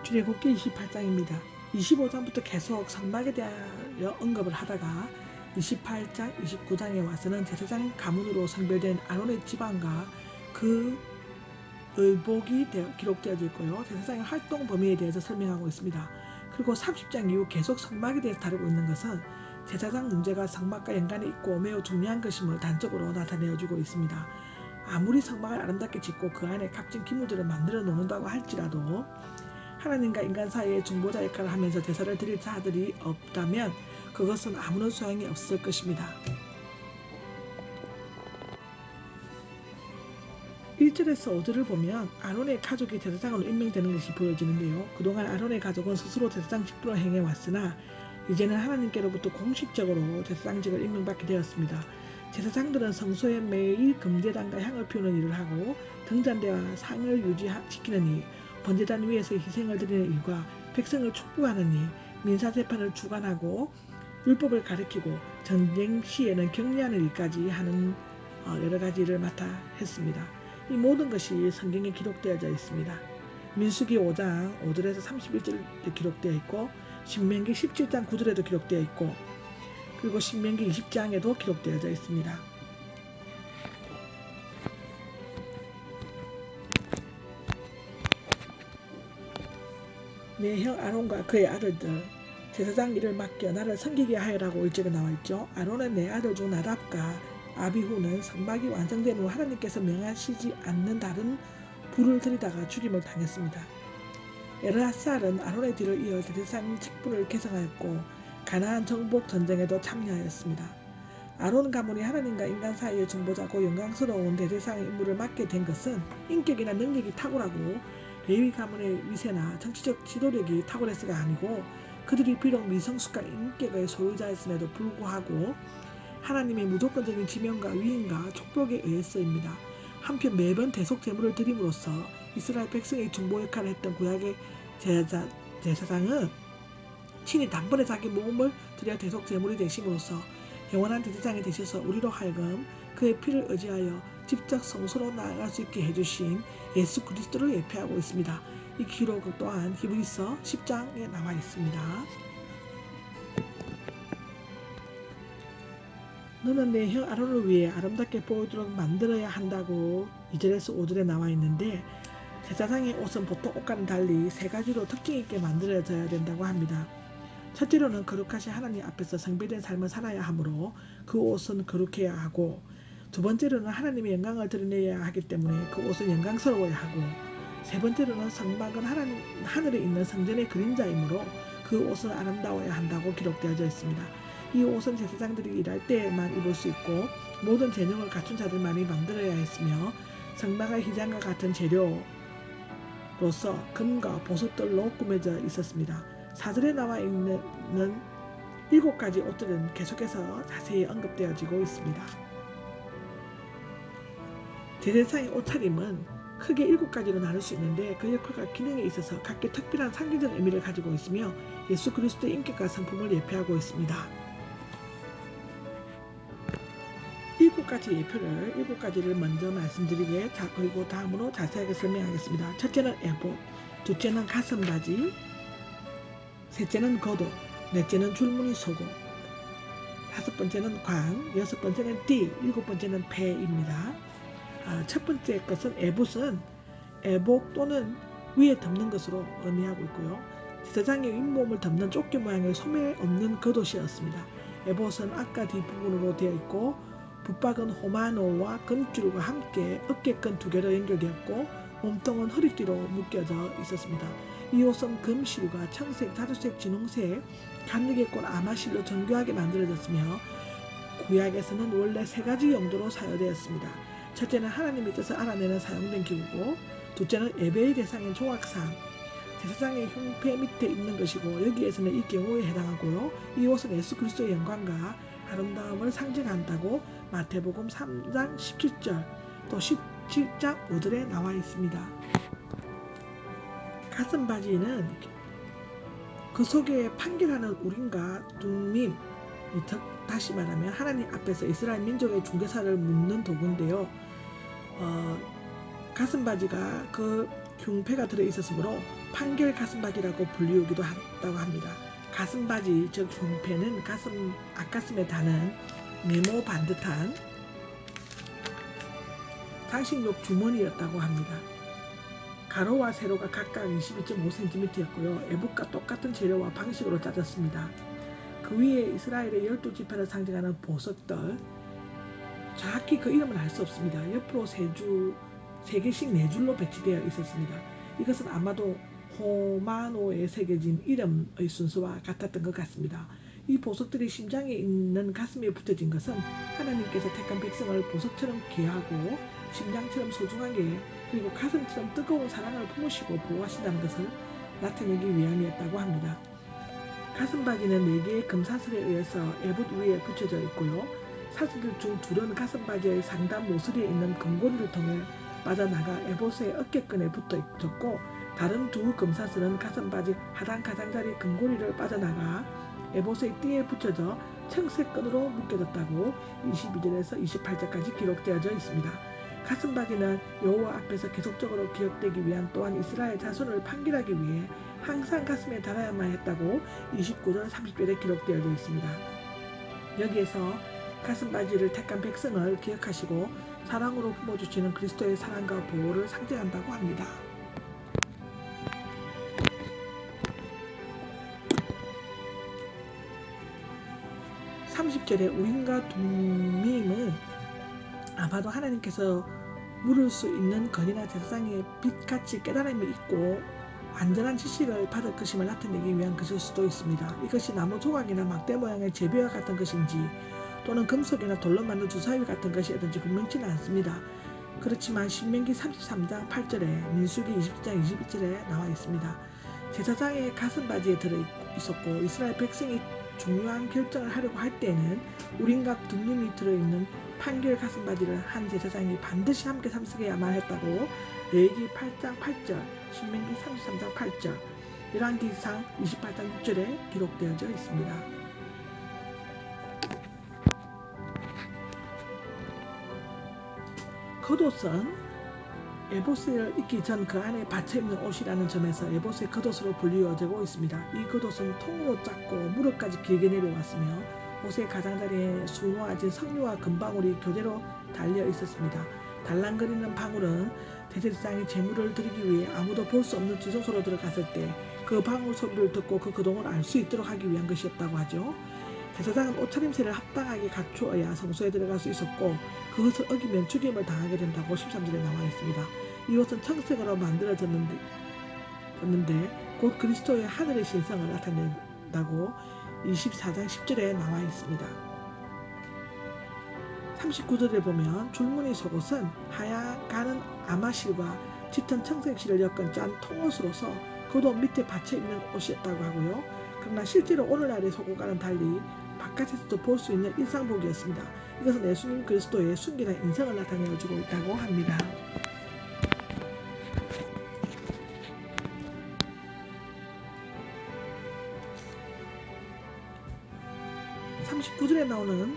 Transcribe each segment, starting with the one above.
출애굽기 28장입니다. 25장부터 계속 성막에 대하여 언급을 하다가 28장, 29장에 와서는 제사장 가문으로 성별된 아론의 집안과 그 의복이 기록되어져 있고요. 제사장의 활동 범위에 대해서 설명하고 있습니다. 그리고 30장 이후 계속 성막에 대해서 다루고 있는 것은 제사장 문제가 성막과 연관이 있고 매우 중요한 것임을 단적으로 나타내어주고 있습니다. 아무리 성막을 아름답게 짓고 그 안에 값진 기물들을 만들어 놓는다고 할지라도 하나님과 인간 사이의 중보자 역할을 하면서 제사를 드릴 자들이 없다면 그것은 아무런 소용이 없을 것입니다. 1절에서 5절을 보면 아론의 가족이 제사장으로 임명되는 것이 보여지는데요. 그동안 아론의 가족은 스스로 제사장 직분을 행해왔으나 이제는 하나님께로부터 공식적으로 제사장직을 임명받게 되었습니다. 제사장들은 성소에 매일 금제단과 향을 피우는 일을 하고 등잔대와 상을 유지시키는 일, 번제단 위에서 희생을 드리는 일과 백성을 촉구하는 일, 민사재판을 주관하고 율법을 가르치고 전쟁 시에는 격리하는 일까지 하는 여러 가지 일을 맡아 했습니다. 이 모든 것이 성경에 기록되어져 있습니다. 민수기 5장 5절에서 31절에 기록되어 있고 신명기 17장 9절에도 기록되어 있고 그리고 신명기 20장에도 기록되어져 있습니다. 내 형 아론과 그의 아들들 제사장 일을 맡겨 나를 섬기게 하여라고 1절에 나와있죠. 아론은 내 아들 중 나답과 아비후는 성막이 완성된 후 하나님께서 명하시지 않는 다른 불을 들이다가 죽임을 당했습니다. 엘르앗살은 아론의 뒤를 이어 제사장 직분을 개성하였고 가나안 정복 전쟁에도 참여하였습니다. 아론 가문이 하나님과 인간 사이의 중보자고 영광스러운 대제사장의 임무를 맡게 된 것은 인격이나 능력이 탁월하고 레위 가문의 위세나 정치적 지도력이 탁월해서가 아니고 그들이 비록 미성숙한 인격의 소유자였음에도 불구하고 하나님의 무조건적인 지명과 위임과 촉복에 의해서입니다. 한편 매번 대속 제물을 드림으로써 이스라엘 백성의 중보 역할을 했던 구약의 제사장은 친히 단번에 자기 몸을 들여 대속 제물이 되심으로써 영원한 제사장이 되셔서 우리로 하여금 그의 피를 의지하여 직접 성소로 나아갈 수 있게 해주신 예수 그리스도를 예표하고 있습니다. 이 기록 또한 히브리서 10장에 나와 있습니다. 너는 내 형 아론을 위해 아름답게 보이도록 만들어야 한다고 2절에서 5절에 나와 있는데 제사장의 옷은 보통 옷과는 달리 세 가지로 특징 있게 만들어져야 된다고 합니다. 첫째로는 거룩하신 하나님 앞에서 성별된 삶을 살아야 하므로 그 옷은 거룩해야 하고 두 번째로는 하나님의 영광을 드러내야 하기 때문에 그 옷은 영광스러워야 하고 세 번째로는 성막은 하늘에 있는 성전의 그림자이므로 그 옷은 아름다워야 한다고 기록되어져 있습니다. 이 옷은 제사장들이 일할 때만 입을 수 있고 모든 재능을 갖춘 자들만이 만들어야 했으며 성막의 휘장과 같은 재료로서 금과 보석들로 꾸며져 있었습니다. 4절에 나와 있는 7가지 옷들은 계속해서 자세히 언급되어지고 있습니다. 제사장의 옷차림은 크게 7가지로 나눌 수 있는데 그 역할과 기능에 있어서 각기 특별한 상징적 의미를 가지고 있으며 예수 그리스도의 인격과 성품을 예표하고 있습니다. 7가지 예표를 7가지를 먼저 말씀드리게 그리고 다음으로 자세하게 설명하겠습니다. 첫째는 에봇, 둘째는 가슴바지, 셋째는 겉옷, 넷째는 줄무늬 속옷, 다섯 번째는 광, 여섯 번째는 띠, 일곱 번째는 배입니다. 첫 번째 것은 에봇은 에복 또는 위에 덮는 것으로 의미하고 있고요. 제사장의 윗몸을 덮는 조끼 모양의 소매 없는 겉옷이었습니다. 에봇은 앞과 뒷부분으로 되어 있고 붙박은 호마노와 금줄과 함께 어깨끈 2개로 연결되었고 몸통은 허리띠로 묶여져 있었습니다. 이 옷은 금실과 청색, 자주색, 진홍색, 감리의 꽃 아마실로 정교하게 만들어졌으며 구약에서는 원래 3가지 용도로 사용되었습니다. 첫째는 하나님의 뜻을 알아내는 사용된 기구고 둘째는 예배의 대상인 조각상, 제사장의 흉패 밑에 입는 것이고 여기에서는 이 경우에 해당하고요. 이 옷은 예수 그리스도의 영광과 아름다움을 상징한다고 마태복음 3장 17절 또 17장 5절에 나와 있습니다. 가슴바지는 그 속에 판결하는 우림과 둠밈, 다시 말하면 하나님 앞에서 이스라엘 민족의 중개사를 묻는 도구인데요. 가슴바지가 그 흉패가 들어있었으므로 판결 가슴바지라고 불리우기도 한다고 합니다. 가슴바지 즉 흉패는 앞가슴에 다는 네모 반듯한 장식용 주머니였다고 합니다. 가로와 세로가 각각 22.5cm였고요. 애북과 똑같은 재료와 방식으로 짜졌습니다. 그 위에 이스라엘의 12지파를 상징하는 보석들, 정확히 그 이름은 알 수 없습니다. 옆으로 세 개씩 네 줄로 배치되어 있었습니다. 이것은 아마도 호마노에 새겨진 이름의 순서와 같았던 것 같습니다. 이 보석들이 심장에 있는 가슴에 붙여진 것은 하나님께서 택한 백성을 보석처럼 귀하고 심장처럼 소중하게 그리고 가슴처럼 뜨거운 사랑을 품으시고 보호하신다는 것을 나타내기 위함이었다고 합니다. 가슴바지는 4개의 금사슬에 의해서 에봇 위에 붙여져 있고요. 사슬들 중 둘은 가슴바지의 상단 모서리에 있는 금고리를 통해 빠져나가 에봇의 어깨끈에 붙어 있었고 다른 두 금사슬은 가슴바지 하단 가장자리 금고리를 빠져나가 에봇의 띠에 붙여져 청색 끈으로 묶여졌다고 22절에서 28절까지 기록되어져 있습니다. 가슴바지는 여호와 앞에서 계속적으로 기억되기 위한 또한 이스라엘 자손을 판결하기 위해 항상 가슴에 달아야만 했다고 29절 30절에 기록되어져 있습니다. 여기에서 가슴바지를 택한 백성을 기억하시고 사랑으로 품어주시는 그리스도의 사랑과 보호를 상징한다고 합니다. 30절에 우림과 둠밈은 아마도 하나님께서 물을 수 있는 건이나 제사장의 빛같이 깨달음이 있고 완전한 지식을 받을 것임을 나타내기 위한 것일 수도 있습니다. 이것이 나무 조각이나 막대 모양의 제비와 같은 것인지 또는 금속이나 돌로 만든 주사위 같은 것이든지 분명치는 않습니다. 그렇지만 신명기 33장 8절에 민수기 20장 21절에 나와 있습니다. 제사장의 가슴바지에 들어있었고 이스라엘 백성이 중요한 결정을 하려고 할 때에는 우림과 둠밈이 들어있는 판결 가슴바지를 한 제사장이 반드시 함께 참석해야만 했다고 레위기 8장 8절, 신명기 33장 8절, 열왕기상 28장 6절에 기록되어져 있습니다. 겉옷은 에봇을 입기 전 그 안에 받쳐입는 옷이라는 점에서 에봇의 겉옷으로 불리워지고 있습니다. 이 겉옷은 통으로 작고 무릎까지 길게 내려왔으며 옷의 가장자리에 수놓아진 석류와 금방울이 교대로 달려 있었습니다. 달랑거리는 방울은 대제사장이 제물을 드리기 위해 아무도 볼 수 없는 지성소로 들어갔을 때 그 방울 소리를 듣고 그 거동을 알 수 있도록 하기 위한 것이었다고 하죠. 제사장은 옷차림새를 합당하게 갖추어야 성소에 들어갈 수 있었고 그것을 어기면 죽임을 당하게 된다고 13절에 나와 있습니다. 이 옷은 청색으로 만들어졌는데 곧 그리스도의 하늘의 신성을 나타낸다고 24장 10절에 나와 있습니다. 39절에 보면 줄무늬 속옷은 하얀 가는 아마실과 짙은 청색실을 엮은 짠 통옷으로서 그 옷 밑에 받쳐 입는 옷이었다고 하고요. 그러나 실제로 오늘날의 속옷과는 달리 바깥에서도 볼 수 있는 일상복이었습니다. 이것은 예수님 그리스도의 순결한 인성을 나타내주고 있다고 합니다. 39절에 나오는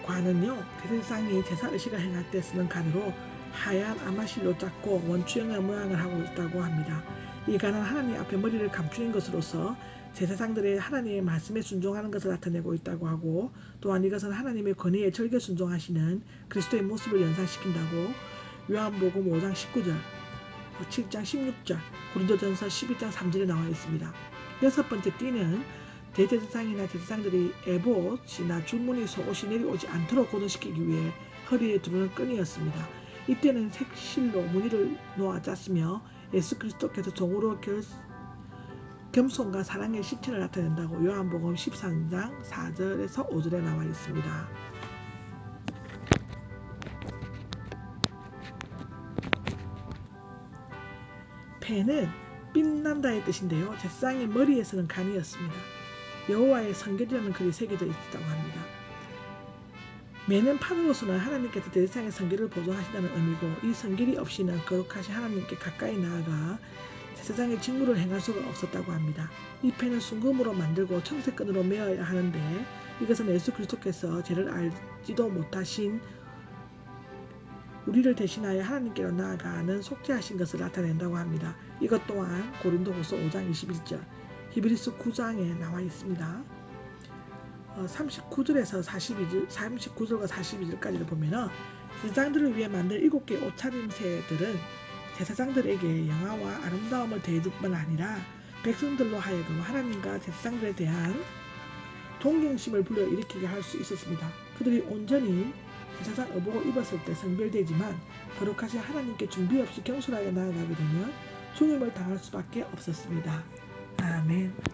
관은요, 대제사장이 제사의식을 행할 때 쓰는 관으로 하얀 아마실로 짰고 원추형의 모양을 하고 있다고 합니다. 이 관은 하나님 앞에 머리를 감추는 것으로서 제사장들의 하나님의 말씀에 순종하는 것을 나타내고 있다고 하고 또한 이것은 하나님의 권위에 절개 순종하시는 그리스도의 모습을 연상시킨다고 요한복음 5장 19절, 7장 16절, 고린도전서 12장 3절에 나와 있습니다. 여섯 번째 띠는 대제사장이나 제사장들이 에봇이나 줄무늬 속옷이 내려오지 않도록 고정시키기 위해 허리에 두르는 끈이었습니다. 이때는 색실로 무늬를 놓아 짰으며 예수 그리스도께서 종으로 겸손과 사랑의 실체를 나타낸다고 요한복음 13장 4절에서 5절에 나와 있습니다. 패는 빛난다의 뜻인데요. 제사장의 머리에 서는 관이었습니다. 여호와의 성결이라는 글이 새겨져 있다고 합니다. 매는 판으로서는 하나님께서 대제사장의 성결을 보존하신다는 의미고 이 성결이 없이는 거룩하신 하나님께 가까이 나아가 제사장의 직무를 행할 수가 없었다고 합니다. 이 패는 순금으로 만들고 청색끈으로 메어야 하는데 이것은 예수 그리스도께서 죄를 알지도 못하신 우리를 대신하여 하나님께로 나아가는 속죄하신 것을 나타낸다고 합니다. 이것 또한 고린도후서 5장 21절, 히브리서 9장에 나와 있습니다. 39절에서 39절과 42절까지를 보면은 제사장들을 위해 만든 7개의 옷차림새들은 제사장들에게 영화와 아름다움을 더해줄 뿐 아니라 백성들로 하여금 하나님과 제사장들에 대한 동경심을 불러일으키게 할 수 있었습니다. 그들이 온전히 제사장 의복을 입었을 때 성별되지만 거룩하신 하나님께 준비 없이 경솔하게 나아가게 되면 죽임을 당할 수밖에 없었습니다. 아멘.